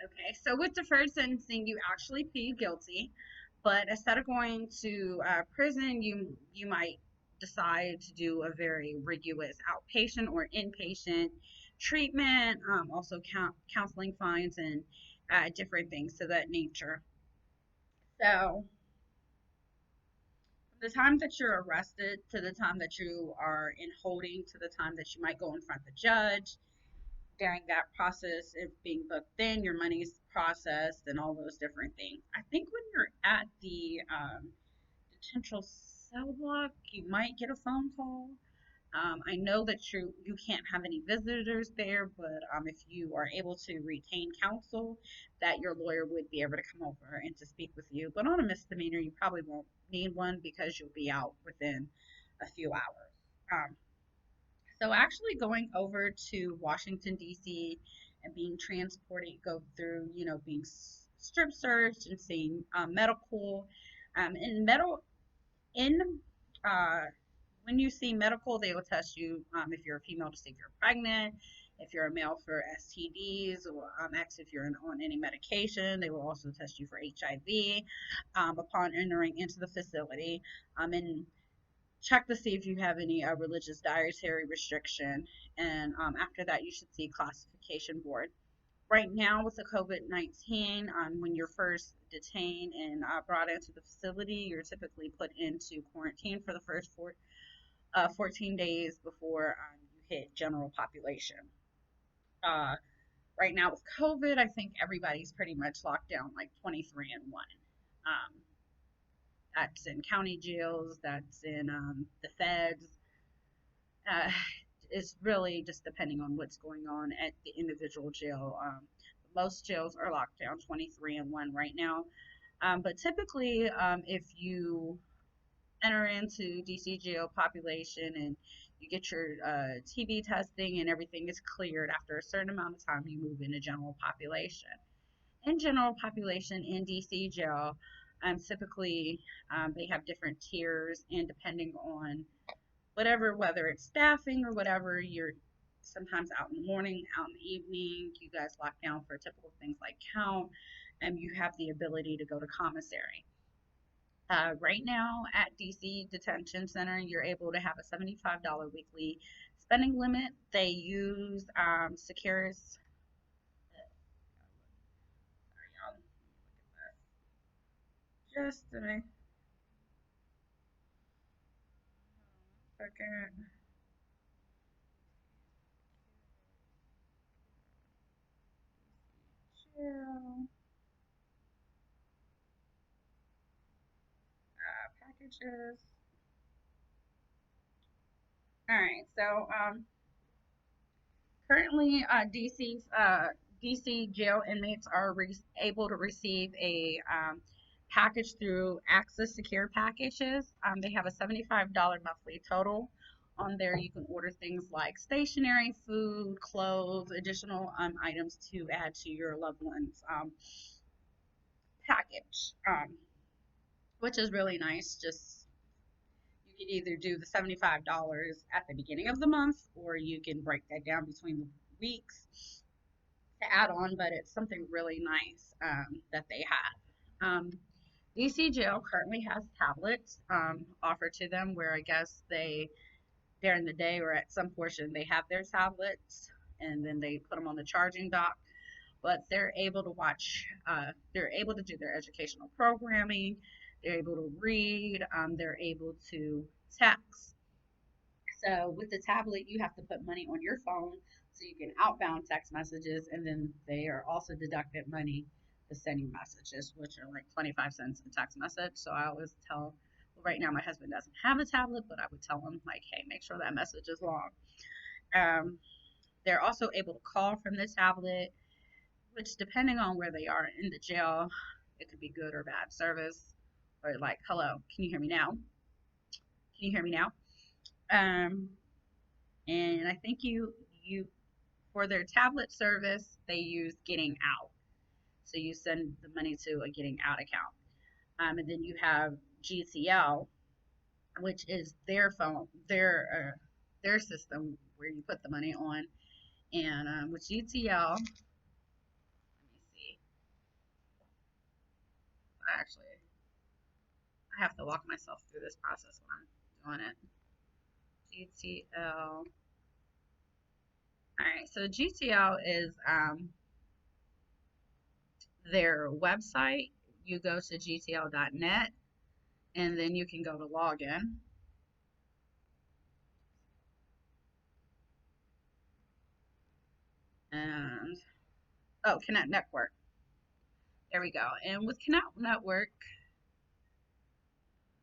Okay, so with deferred sentencing, you actually plead guilty, but instead of going to prison, you might decide to do a very rigorous outpatient or inpatient treatment, also counseling fines and different things to that nature. So from the time that you're arrested to the time that you are in holding to the time that you might go in front of the judge, during that process of being booked in, your money's processed, and all those different things. I think when you're at the detention cell block, you might get a phone call. I know that you can't have any visitors there, but if you are able to retain counsel, that your lawyer would be able to come over and to speak with you. But on a misdemeanor, you probably won't need one because you'll be out within a few hours. So actually going over to Washington D.C. and being transported, go through, being strip searched and seeing medical, in medical in uh, when you see medical, they will test you if you're a female to see if you're pregnant, if you're a male for STDs, or X if you're on any medication. They will also test you for HIV upon entering into the facility. And check to see if you have any religious dietary restriction. And after that, you should see classification board. Right now, with the COVID 19, when you're first detained and brought into the facility, you're typically put into quarantine for the first 14 days before you hit general population. Uh, right now, with COVID, I think everybody's pretty much locked down like 23 and 1. Um, that's in county jails, that's in the feds, uh, is really just depending on what's going on at the individual jail. Most jails are locked down 23 and 1 right now. But typically, if you enter into DC jail population and you get your TB testing and everything is cleared after a certain amount of time, you move into general population. In general population in DC jail, typically they have different tiers, and depending on whatever, whether it's staffing or whatever, you're sometimes out in the morning, out in the evening. You guys lock down for typical things like count, and you have the ability to go to commissary. Right now at DC Detention Center, you're able to have a $75 weekly spending limit. They use Securus. Sorry, y'all. Just a minute. Second. Chill. Packages. All right. So currently, DC jail inmates are able to receive a package through Access Secure Packages. They have a $75 monthly total. On there, you can order things like stationery, food, clothes, additional items to add to your loved one's package, which is really nice. Just you can either do the $75 at the beginning of the month, or you can break that down between the weeks to add on, but it's something really nice that they have. DC Jail currently has tablets offered to them where I guess they, during the day or at some portion, they have their tablets and then they put them on the charging dock. But they're able to watch, they're able to do their educational programming, they're able to read, they're able to text. So with the tablet, you have to put money on your phone so you can outbound text messages, and then they are also deducted money to send you messages, which are like 25 cents a text message. So I always tell, well, right now my husband doesn't have a tablet, but I would tell him like, hey, make sure that message is long. Um, they're also able to call from the tablet, which depending on where they are in the jail, it could be good or bad service. Or like, hello, can you hear me now? Can you hear me now? Um, and I think you for their tablet service they use Getting Out, so you send the money to a Getting Out account, and then you have GTL, which is their phone, their system where you put the money on, and with GTL, let me see, have to walk myself through this process when I'm doing it. GTL. All right, so GTL is their website. You go to gtl.net and then you can go to login. And oh, Connect Network. There we go. And with Connect Network,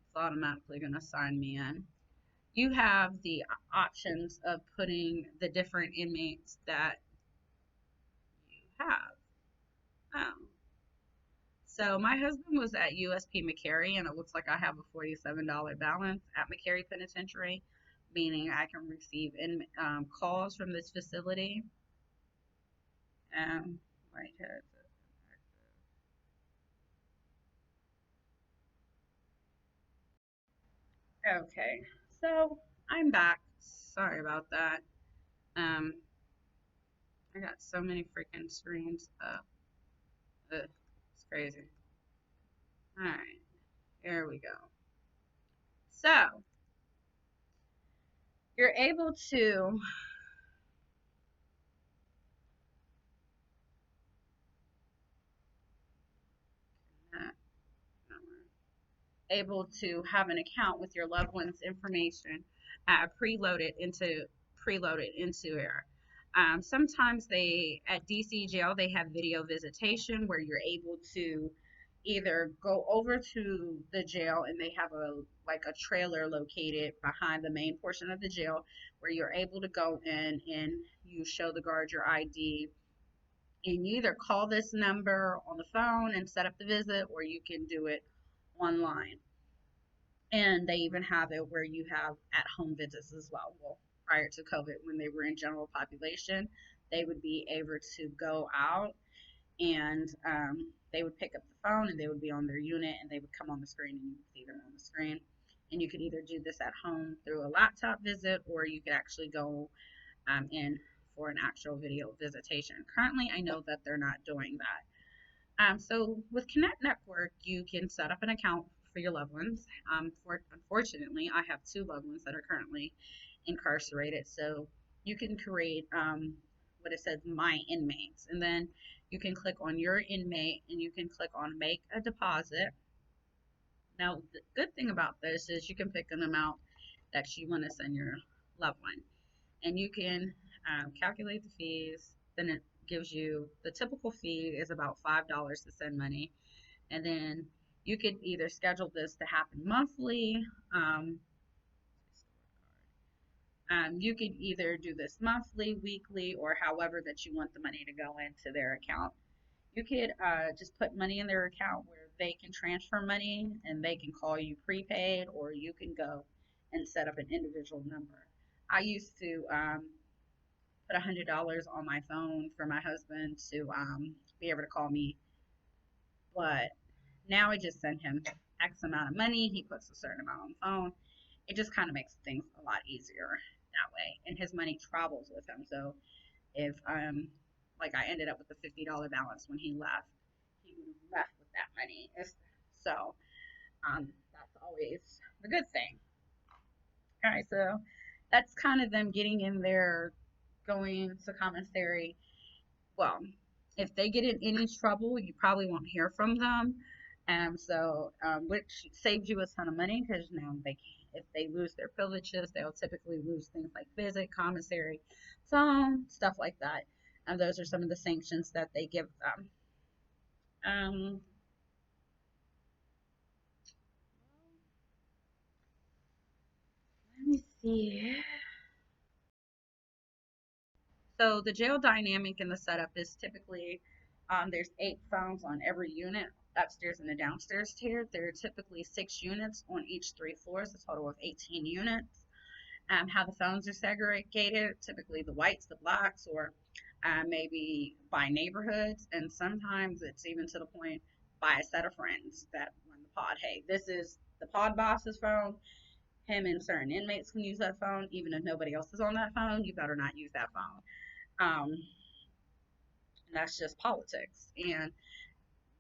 it's automatically going to sign me in. You have the options of putting the different inmates that you have. Oh. So my husband was at USP McCary, and it looks like I have a $47 balance at McCary Penitentiary, meaning I can receive calls from this facility. Right here. Okay, so I'm back. Sorry about that. Um, I got so many freaking screens up. It's crazy. All right, here we go. So you're able to uh, have an account with your loved one's information preloaded into there. Sometimes they at DC jail they have video visitation where you're able to either go over to the jail and they have a trailer located behind the main portion of the jail where you're able to go in and you show the guard your ID and you either call this number on the phone and set up the visit or you can do it online. And they even have it where you have at home visits as well. Well, prior to COVID, when they were in general population, they would be able to go out and they would pick up the phone and they would be on their unit and they would come on the screen and you would see them on the screen. And you could either do this at home through a laptop visit or you could actually go in for an actual video visitation. Currently, I know that they're not doing that. So with Connect Network, you can set up an account for your loved ones. Unfortunately, I have two loved ones that are currently incarcerated. So you can create what it says, My Inmates. And then you can click on your inmate and you can click on Make a Deposit. Now, the good thing about this is you can pick an amount that you want to send your loved one. And you can calculate the fees. Then it gives you the typical fee is about $5 to send money. And then you could either schedule this to happen monthly. You could either do this monthly, weekly, or however that you want the money to go into their account. You could just put money in their account where they can transfer money and they can call you prepaid, or you can go and set up an individual number. I used to put $100 on my phone for my husband to be able to call me, but now I just send him X amount of money. He puts a certain amount on the phone. It just kind of makes things a lot easier that way, and his money travels with him. So if like I ended up with a $50 balance when he left, he would have left with that money. So that's always the good thing. All right, so that's kind of them getting in there, going to commissary. Well, if they get in any trouble, you probably won't hear from them. Which saves you a ton of money because now if they lose their privileges, they'll typically lose things like visit, commissary, phone, stuff like that. And those are some of the sanctions that they give them. Let me see. So the jail dynamic in the setup is typically there's 8 phones on every unit, upstairs and the downstairs tier. There are typically 6 units on each 3 floors, a total of 18 units. How the phones are segregated, typically the whites, the blacks, or maybe by neighborhoods, and sometimes it's even to the point by a set of friends that run the pod. Hey, this is the pod boss's phone. Him and certain inmates can use that phone, even if nobody else is on that phone. You better not use that phone. And that's just politics. And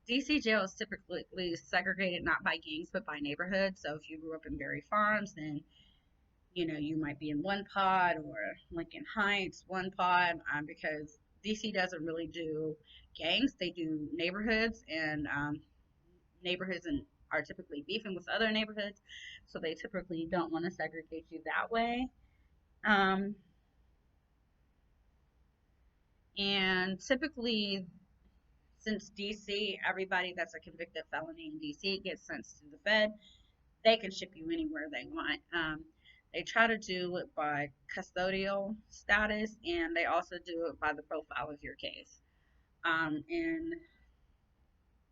DC jail is typically segregated not by gangs but by neighborhoods. So if you grew up in Berry Farms, then you might be in one pod, or Lincoln Heights, one pod, because DC doesn't really do gangs. They do neighborhoods, and neighborhoods and are typically beefing with other neighborhoods, so they typically don't want to segregate you that way. Um, and typically, since DC, everybody that's a convicted felony in DC gets sent to the Fed, they can ship you anywhere they want. They try to do it by custodial status, and they also do it by the profile of your case. And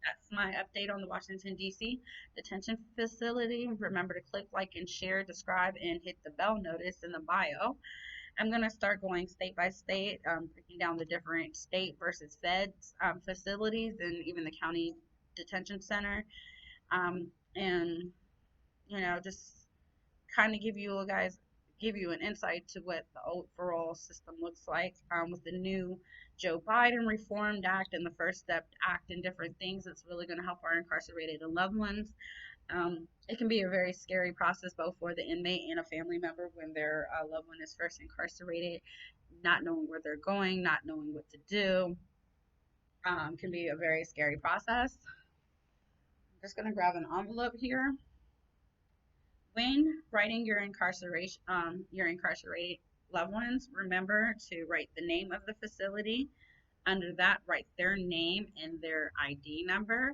that's my update on the Washington, D.C. detention facility. Remember to click like and share, describe, and hit the bell notice in the bio. I'm going to start going state by state, breaking down the different state versus feds facilities and even the county detention center. And just kind of give you an insight to what the overall system looks like, with the new Joe Biden Reformed Act and the First Step Act and different things. It's really going to help our incarcerated loved ones. It can be a very scary process both for the inmate and a family member when their loved one is first incarcerated, not knowing where they're going, not knowing what to do. Can be a very scary process. I'm just going to grab an envelope here. When writing your incarcerated loved ones, remember to write the name of the facility. Under that, write their name and their ID number,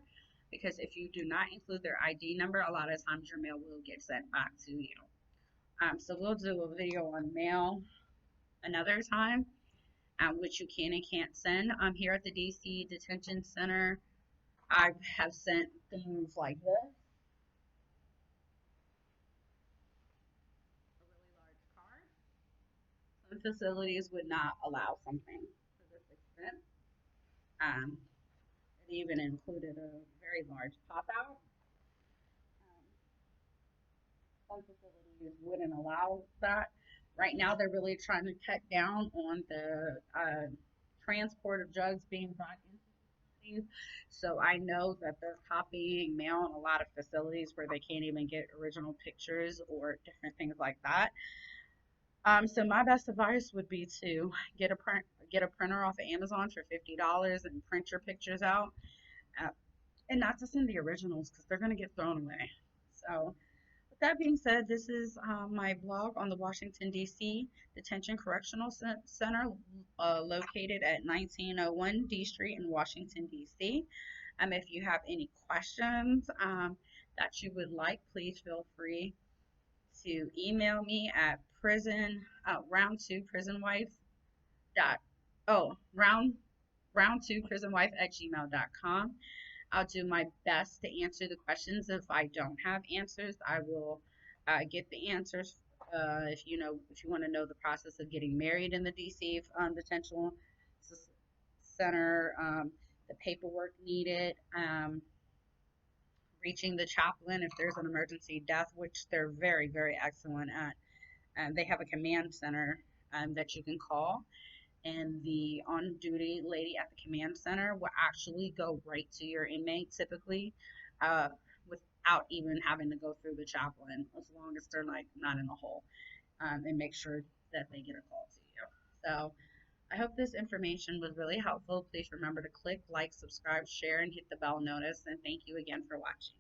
because if you do not include their ID number, a lot of times your mail will get sent back to you. So we'll do a video on mail another time, which you can and can't send. Here at the DC Detention Center, I have sent things like this. A really large card. Some facilities would not allow something to this extent. Um, it even included a very large pop out. Some facilities wouldn't allow that. Right now, they're really trying to cut down on the transport of drugs being brought into facilities. So I know that they're copying mail in a lot of facilities where they can't even get original pictures or different things like that. So my best advice would be to get a printer off of Amazon for $50 and print your pictures out, uh, and not to send the originals because they're going to get thrown away. So with that being said, this is my blog on the Washington, D.C. Detention Correctional Center, located at 1901 D Street in Washington, D.C. If you have any questions that you would like, please feel free to email me at round2prisonwife dot round2prisonwife@gmail.com. I'll do my best to answer the questions. If I don't have answers, I will get the answers. If you want to know the process of getting married in the DC Detention Center, the paperwork needed, reaching the chaplain if there's an emergency death, which they're very, very excellent at. They have a command center that you can call, and the on-duty lady at the command center will actually go right to your inmate typically, without even having to go through the chaplain, as long as they're like not in a hole, and make sure that they get a call to you. So I hope this information was really helpful. Please remember to click like, subscribe, share, and hit the bell notice. And thank you again for watching.